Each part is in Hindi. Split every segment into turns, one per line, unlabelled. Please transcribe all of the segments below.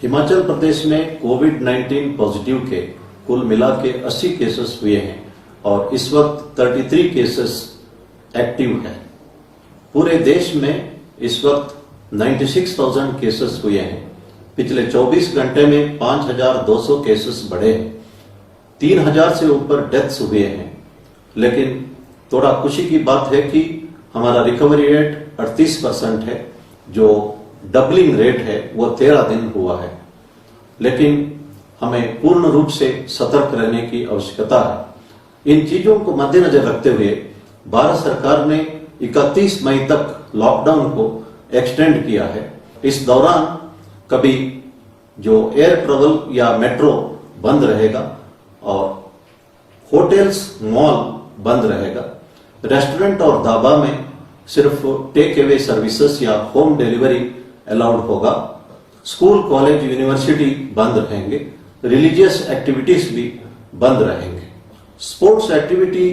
हिमाचल प्रदेश में कोविड-19 पॉजिटिव के कुल मिला के 80 केसेस हुए हैं और इस वक्त 33 केसेस एक्टिव हैं। पूरे देश में इस वक्त 96,000 केसेस हुए हैं। पिछले 24 घंटे में 5,200 केसेस बढ़े हैं। 3,000 से ऊपर डेथ्स हुए हैं। लेकिन थोड़ा खुशी की बात है कि हमारा रिकवरी रेट 38% है, जो डबलिंग रेट है वो 13 दिन हुआ है। लेकिन हमें पूर्ण रूप से सतर्क रहने की आवश्यकता है। इन चीजों को मद्देनजर रखते हुए भारत सरकार ने 31 मई तक लॉकडाउन को एक्सटेंड किया है। इस दौरान कभी जो एयर ट्रेवल या मेट्रो बंद रहेगा और होटल्स, मॉल बंद रहेगा। रेस्टोरेंट और ढाबा में सिर्फ टेक अवे सर्विसेज या होम डिलीवरी अलाउड होगा। स्कूल, कॉलेज, यूनिवर्सिटी बंद रहेंगे। रिलीजियस एक्टिविटीज भी बंद रहेंगे। स्पोर्ट्स एक्टिविटी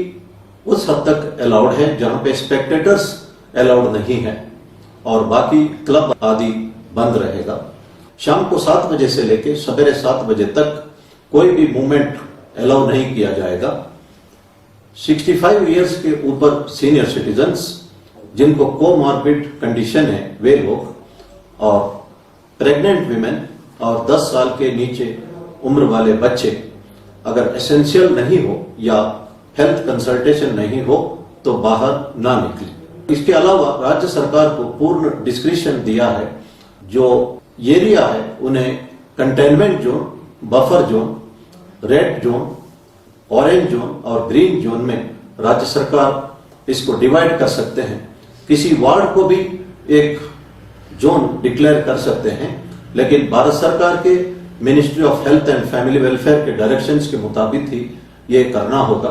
उस हद तक अलाउड है जहां पे स्पेक्टेटर्स अलाउड नहीं है और बाकी क्लब आदि बंद रहेगा। शाम को 7 बजे से लेकर सवेरे 7 बजे तक कोई भी मूवमेंट अलाउ नहीं किया जाएगा। 65 इयर्स के ऊपर सीनियर सिटीजन्स जिनको कोमॉर्बिड कंडीशन है वे लोग और प्रेग्नेंट विमेन और 10 साल के नीचे उम्र वाले बच्चे अगर एसेंशियल नहीं हो या हेल्थ कंसल्टेशन नहीं हो तो बाहर ना निकले। इसके अलावा राज्य सरकार को पूर्ण डिस्क्रिशन दिया है। जो एरिया है उन्हें containment zone, buffer zone, red zone, orange zone और ग्रीन जोन में राज्य सरकार इसको डिवाइड कर सकते हैं। किसी वार्ड को भी एक जोन डिक्लेयर कर सकते हैं, लेकिन भारत सरकार के ministry of health and family welfare के डायरेक्शंस के मुताबिक ही ये करना होगा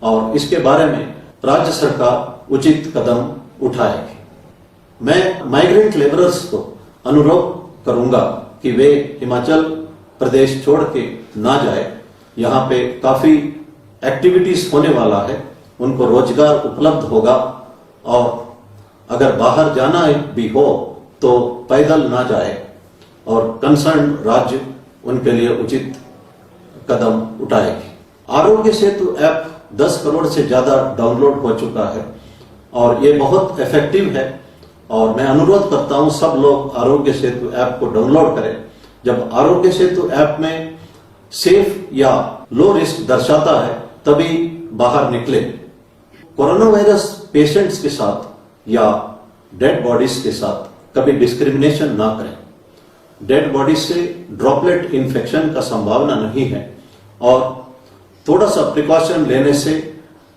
और इसके बारे में राज्य सरकार उचित कदम उठाएगी। मैं माइग्रेंट लेबरर्स को अनुरोध करूंगा कि वे हिमाचल प्रदेश छोड़ के ना जाए। यहाँ पे काफी एक्टिविटीज होने वाला है, उनको रोजगार उपलब्ध होगा और अगर बाहर जाना भी हो तो पैदल ना जाए और कंसर्न राज्य उनके लिए उचित कदम उठाएगी। आरोग्य सेतु ऐप 10 करोड़ से ज्यादा डाउनलोड हो चुका है और ये बहुत इफेक्टिव है और मैं अनुरोध करता हूं सब लोग आरोग्य सेतु ऐप को डाउनलोड करें। जब आरोग्य सेतु ऐप में सेफ या लो रिस्क दर्शाता है तभी बाहर निकले। कोरोना वायरस पेशेंट्स के साथ या डेड बॉडीज के साथ कभी डिस्क्रिमिनेशन ना करें। डेड बॉडीज से ड्रॉपलेट इन्फेक्शन का संभावना नहीं है और थोड़ा सा प्रिकॉशन लेने से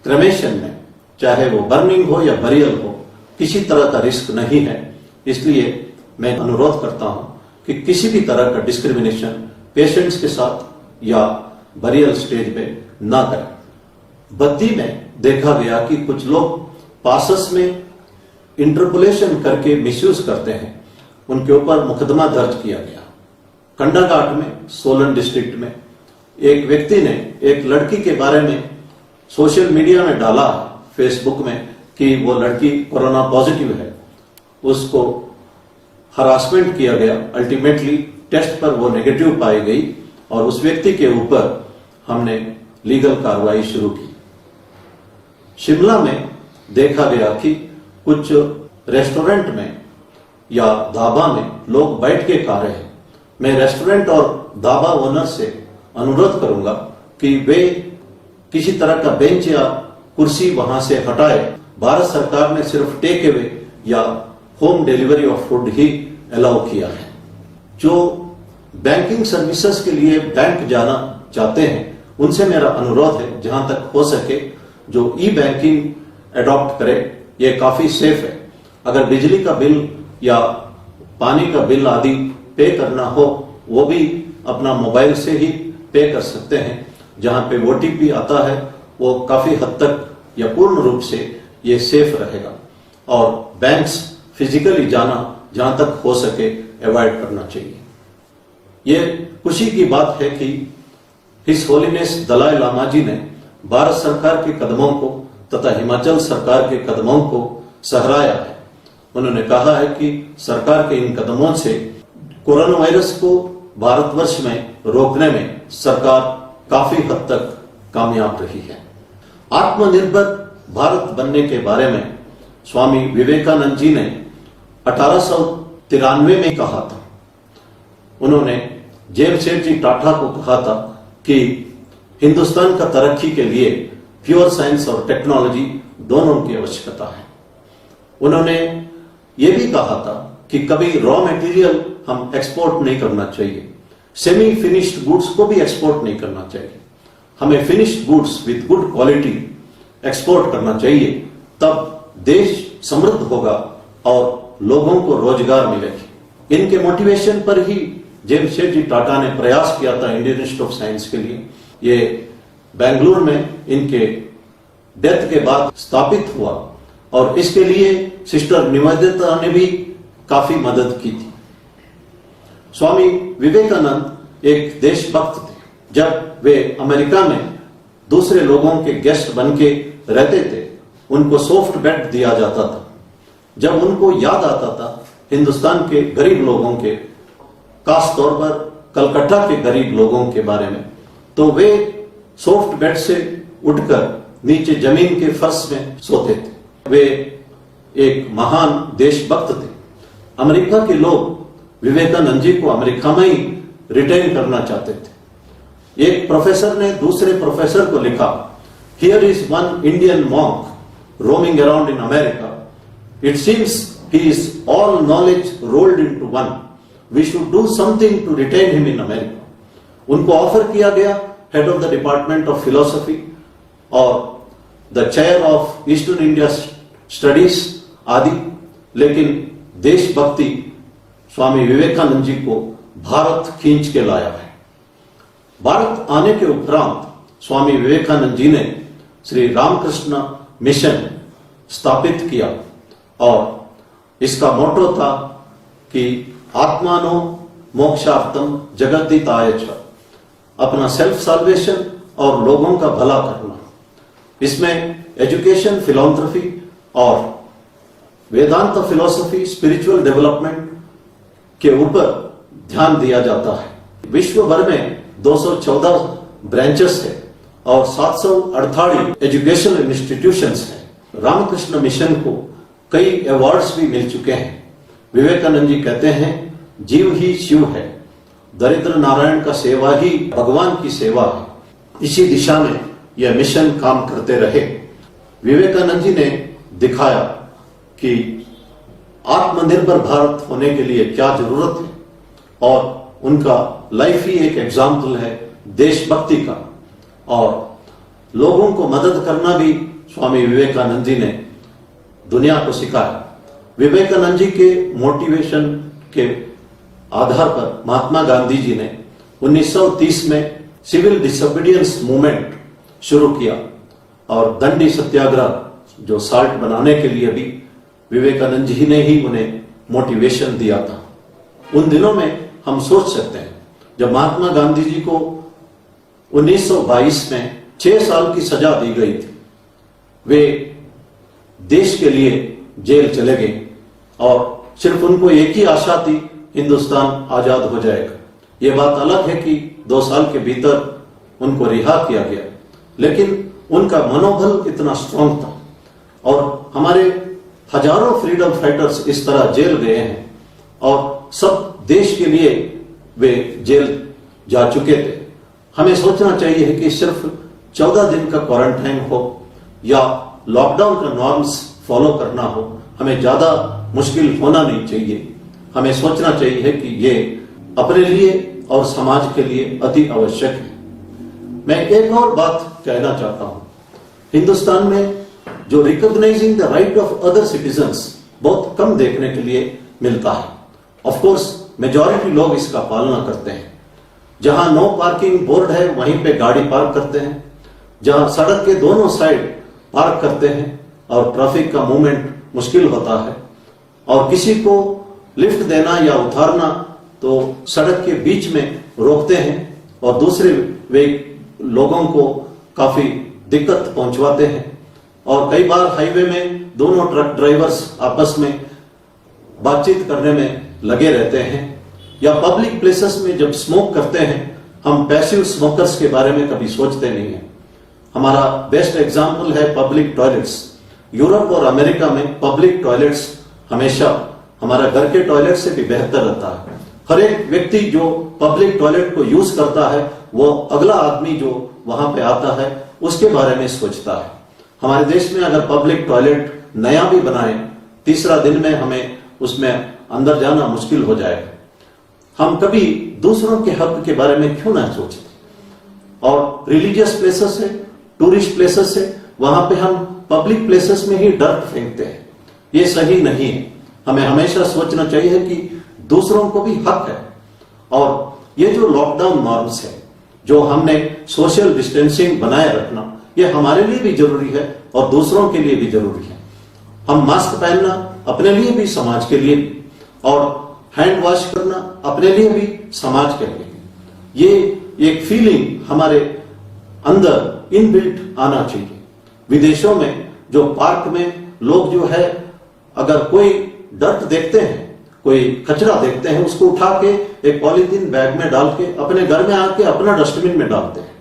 क्रेमेशन में, चाहे वो बर्निंग हो या बरियल हो, किसी तरह का रिस्क नहीं है। इसलिए मैं अनुरोध करता हूं कि किसी भी तरह का डिस्क्रिमिनेशन पेशेंट्स के साथ या बरियल स्टेज में ना करें। बद्दी में देखा गया कि कुछ लोग पासस में इंटरपोलेशन करके मिसयूज करते हैं, उनके ऊपर मुकदमा दर्ज किया गया। कंडाघाट में, सोलन डिस्ट्रिक्ट में एक व्यक्ति ने एक लड़की के बारे में सोशल मीडिया में डाला, फेसबुक में, कि वो लड़की कोरोना पॉजिटिव है। उसको हरासमेंट किया गया। अल्टीमेटली टेस्ट पर वो नेगेटिव पाई गई और उस व्यक्ति के ऊपर हमने लीगल कार्रवाई शुरू की। शिमला में देखा गया कि कुछ रेस्टोरेंट में या ढाबा में लोग बैठ के खा रहे हैं। मैं रेस्टोरेंट और ढाबा ओनर से अनुरोध करूंगा कि वे किसी तरह का बेंच या कुर्सी वहां से हटाए। भारत सरकार ने सिर्फ टेक अवे या home delivery of food he allow किया है। जो बैंकिंग सर्विसेज के लिए बैंक जाना चाहते हैं उनसे मेरा अनुरोध है जहां तक हो सके जो ई बैंकिंग अडॉप्ट करे। ये काफी सेफ है। अगर बिजली का बिल या पानी का बिल आदि पे करना हो वो भी अपना मोबाइल से ही पे कर सकते हैं। जहां पे ओटीपी आता है वो काफी हद तक या पूर्ण रूप से ये सेफ रहेगा और बैंक्स फिजिकली जाना जहां तक हो सके अवॉइड करना चाहिए। ये खुशी की बात है कि हिज होलीनेस दलाई लामा जी ने भारत सरकार के कदमों को तथा हिमाचल सरकार के कदमों को सहराया है। उन्होंने कहा है कि सरकार के इन कदमों से कोरोना वायरस को भारतवर्ष में रोकने में सरकार काफी हद तक कामयाब रही है। आत्मनिर्भर भारत बनने के बारे में स्वामी विवेकानंद जी ने 1893 में कहा था। उन्होंने जेमशेदजी टाटा को कहा था कि हिंदुस्तान का तरक्की के लिए प्योर साइंस और टेक्नोलॉजी दोनों की आवश्यकता है। उन्होंने ये भी कहा था कि कभी रॉ मटेरियल हम एक्सपोर्ट नहीं करना चाहिए, सेमी फिनिश्ड गुड्स को भी एक्सपोर्ट नहीं करना चाहिए। हमें finished goods with good quality export करना चाहिए, तब देश समृद्ध होगा और लोगों को रोजगार मिलेगी। इनके मोटिवेशन पर ही जेमशेदजी टाटा ने प्रयास किया था इंडियन इंस्टीट्यूट ऑफ साइंस के लिए। ये बेंगलुरु में इनके डेथ के बाद स्थापित हुआ और इसके लिए सिस्टर निवेदिता ने भी काफी मदद की थी। स्वामी विवेकानंद एक देशभक्त थे। जब वे अमेरिका में दूसरे लोगों के गेस्ट बन के रहते थे, उनको सॉफ्ट बेड दिया जाता था। जब उनको याद आता था हिंदुस्तान के गरीब लोगों के, खास तौर पर कलकत्ता के गरीब लोगों के बारे में, तो वे सॉफ्ट बेड से उठकर नीचे जमीन के फर्श में सोते थे। वे एक महान देशभक्त थे। अमेरिका के लोग विवेकानंद जी को अमेरिका में ही रिटेन करना चाहते थे। एक प्रोफेसर ने दूसरे प्रोफेसर को लिखा, here is one Indian monk roaming around in America, it seems he is all knowledge rolled into one, we should do something to retain him in America. उनको ऑफर किया गया head of the department of philosophy और the chair of eastern India studies आदि, लेकिन देशभक्ति स्वामी विवेकानंद जी को भारत खींच के लाया है। भारत आने के उपरांत स्वामी विवेकानंद जी ने श्री रामकृष्ण मिशन स्थापित किया और इसका मोटो था कि आत्मानो मोक्षार्थम जगद्दिताय च, अपना सेल्फ साल्वेशन और लोगों का भला करना। इसमें एजुकेशन, फिलॉन्थ्रफी और वेदांत फिलॉसफी, स्पिरिचुअल डेवलपमेंट के ऊपर ध्यान दिया जाता है। विश्व भर में 214 ब्रांचेस है और 748 एजुकेशनल इंस्टीट्यूशंस हैं। रामकृष्ण मिशन को कई अवार्ड्स भी मिल चुके हैं। विवेकानंद जी कहते हैं, जीव ही शिव है, दरिद्र नारायण का सेवा ही भगवान की सेवा है। इसी दिशा में यह मिशन काम करते रहे। विवेकानंद जी ने दिखाया कि आत्मनिर्भर भारत होने के लिए क्या जरूरत है और उनका लाइफ ही एक एग्जाम्पल है देशभक्ति का। और लोगों को मदद करना भी स्वामी विवेकानंद जी ने दुनिया को सिखाया। विवेकानंद जी के मोटिवेशन के आधार पर महात्मा गांधी जी ने 1930 में सिविल डिसोबीडियंस मूवमेंट शुरू किया और दंडी सत्याग्रह जो साल्ट बनाने के लिए भी विवेकानंद जी ने ही उन्हें मोटिवेशन दिया था। उन दिनों में हम सोच सकते हैं, जब महात्मा गांधी जी को 1922 में 6 साल की सजा दी गई थी, वे देश के लिए जेल चले गए और सिर्फ उनको एक ही आशा थी, हिंदुस्तान आजाद हो जाएगा। ये बात अलग है कि 2 साल के भीतर उनको रिहा किया गया, लेकिन उनका मनोबल इतना स्ट्रांग था। और हमारे हजारों फ्रीडम फाइटर्स इस तरह जेल गए हैं और सब देश के लिए वे जेल जा चुके थे। हमें सोचना चाहिए कि सिर्फ 14 दिन का क्वारंटाइन हो या लॉकडाउन का नॉर्म्स फॉलो करना हो, हमें ज्यादा मुश्किल होना नहीं चाहिए। हमें सोचना चाहिए कि ये अपने लिए और समाज के लिए अति आवश्यक है। मैं एक और बात कहना चाहता हूं, हिंदुस्तान में जो recognising the right of other citizens बहुत कम देखने के लिए मिलता है। ऑफ कोर्स मेजॉरिटी लोग इसका पालना करते हैं। जहां नो पार्किंग बोर्ड है वहीं पे गाड़ी पार्क करते हैं, जहां सड़क के दोनों साइड पार्क करते हैं और ट्रैफिक का मूवमेंट मुश्किल होता है, और किसी को लिफ्ट देना या उतारना तो सड़क के बीच में रोकते हैं और दूसरे वे लोगों को काफी दिक्कत पहुंचवाते हैं। और कई बार हाईवे में दोनों ट्रक ड्राइवर्स आपस में बातचीत करने में लगे रहते हैं। या पब्लिक प्लेसेस में जब स्मोक करते हैं, हम पैसिव स्मोकर्स के बारे में कभी सोचते नहीं है। हमारा बेस्ट एग्जाम्पल है पब्लिक टॉयलेट्स। यूरोप और अमेरिका में पब्लिक टॉयलेट्स हमेशा हमारा घर के टॉयलेट से भी बेहतर रहता है। हर एक व्यक्ति जो पब्लिक टॉयलेट को यूज करता है, वो अगला आदमी जो वहां पे आता है उसके बारे में सोचता है। हमारे देश में अगर पब्लिक टॉयलेट नया भी बनाए, तीसरा दिन में हमें उसमें अंदर जाना मुश्किल हो जाएगा। हम कभी दूसरों के हक के बारे में क्यों ना सोचते? और रिलीजियस प्लेसेस है, टूरिस्ट प्लेसेस है, वहां पे हम पब्लिक प्लेसेस में ही डर्ट फेंकते हैं। ये सही नहीं है। हमें हमेशा सोचना चाहिए कि दूसरों को भी हक है। और ये जो लॉकडाउन नॉर्म्स है, जो हमने सोशल डिस्टेंसिंग बनाए रखना, ये हमारे लिए भी जरूरी है और दूसरों के लिए भी जरूरी है। हम मास्क पहनना अपने लिए भी, समाज के लिए भी, और हैंड वॉश करना अपने लिए भी, समाज के लिए भी। ये एक फीलिंग हमारे अंदर इनबिल्ट आना चाहिए। विदेशों में जो पार्क में लोग जो है, अगर कोई डर्ट देखते हैं, कोई कचरा देखते हैं, उसको उठा के एक पॉलीथीन बैग में डाल के अपने घर में आके अपना डस्टबिन में डालते हैं।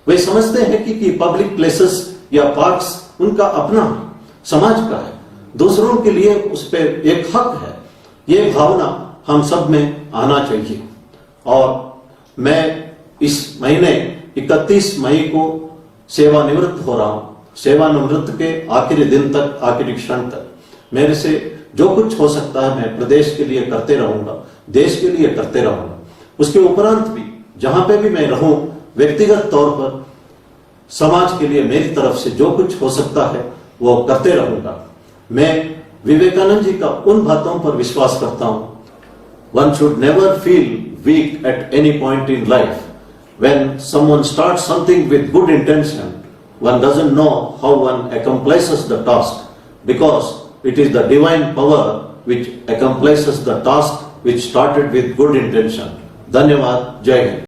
वे समझते हैं कि पब्लिक प्लेसेस या पार्क्स उनका अपना समाज का है, दूसरों के लिए उस पर एक हक है। ये भावना हम सब में आना चाहिए। और मैं इस महीने 31 मई को सेवानिवृत्त हो रहा हूं। सेवानिवृत्त के आखिरी दिन तक, आखिरी क्षण तक मेरे से जो कुछ हो सकता है मैं प्रदेश के लिए करते रहूंगा, देश के लिए करते रहूंगा। उसके उपरांत भी जहां पे भी मैं रहूं, व्यक्तिगत तौर पर समाज के लिए मेरी तरफ से जो कुछ हो सकता है वो करते रहूंगा। मैं विवेकानंद जी का उन बातों पर विश्वास करता हूं, one should never feel weak at any point in life. When someone starts something with good intention, one doesn't know how one accomplishes the task, because it is the divine power which accomplishes the task which started with good intention. धन्यवाद। जय हिंद।